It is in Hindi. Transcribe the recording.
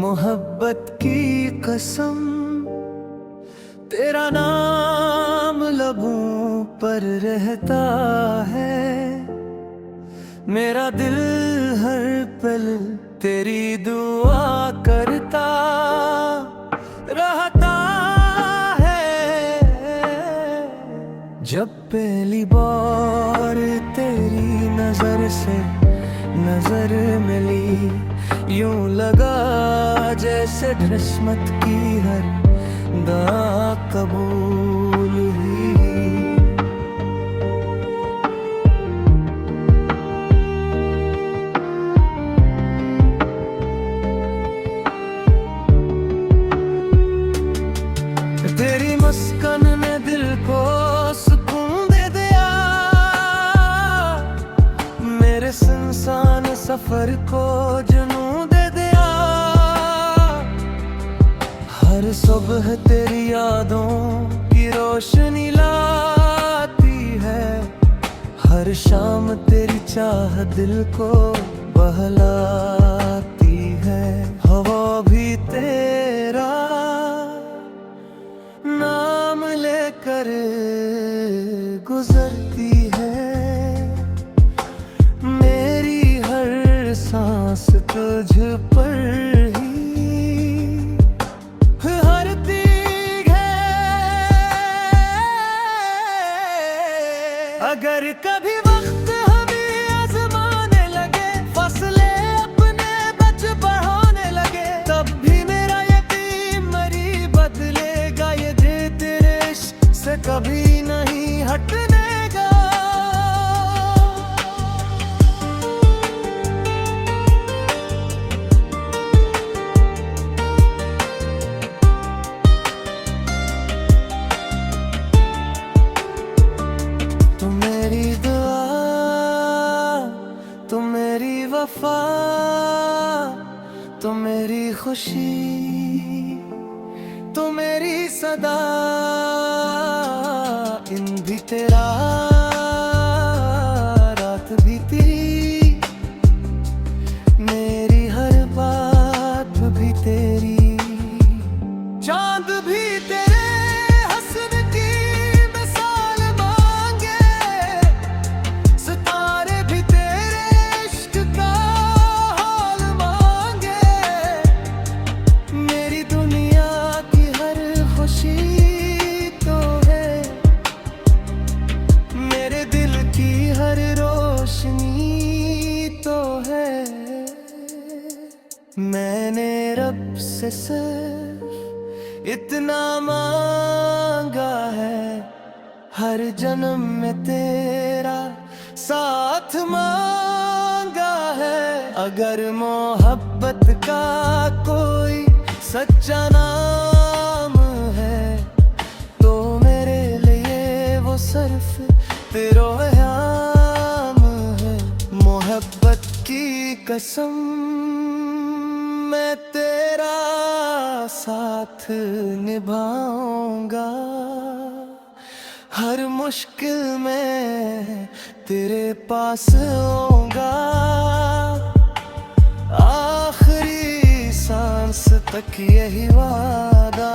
मोहब्बत की कसम, तेरा नाम लबों पर रहता है। मेरा दिल हर पल तेरी दुआ करता रहता है। जब पहली बार तेरी नजर से नजर मिली, यूं लगा जैसे किस्मत की हर दुआ कबूल हुई। तेरी मुस्कान ने दिल को सुकून दे दिया, मेरे सुनसान सफर को जुनून दे दिया। हर सुबह तेरी यादों की रोशनी लाती है, हर शाम तेरी चाह दिल को बहलाती है। हवा भी तेरा नाम लेकर गुजरती है, मेरी हर सांस तुझ पर ही हरती है। अगर कभी वक्त हमें आजमाने लगे, फसले अपने बच बढ़ाने लगे, तब भी मेरा यकीन मरी बदलेगा। ये दिल तेरे इश्क से कभी नहीं हटने का। तू मेरी दुआ, तू मेरी वफा, तू मेरी खुशी, तू मेरी सदा, दिन भी तेरा रात भी तेरी, मेरी हर बात भी तेरी। चांद भी तेरे हसन की मिसाल मांगे, सितारे भी तेरे इश्क का हाल मांगे। मेरी दुनिया की हर खुशी तो है, मेरे दिल की हर रोशनी तो है। मैंने रब से सिर्फ इतना मांगा है, हर जन्म में तेरा साथ मांगा है। अगर मोहब्बत का कोई सच्चा नाम है, तो मेरे लिए वो सिर्फ तेरोयाम है। मोहब्बत की कसम, मैं तेरा साथ निभाऊंगा, हर मुश्किल में तेरे पास आऊंगा। आखिरी सांस तक यही वादा।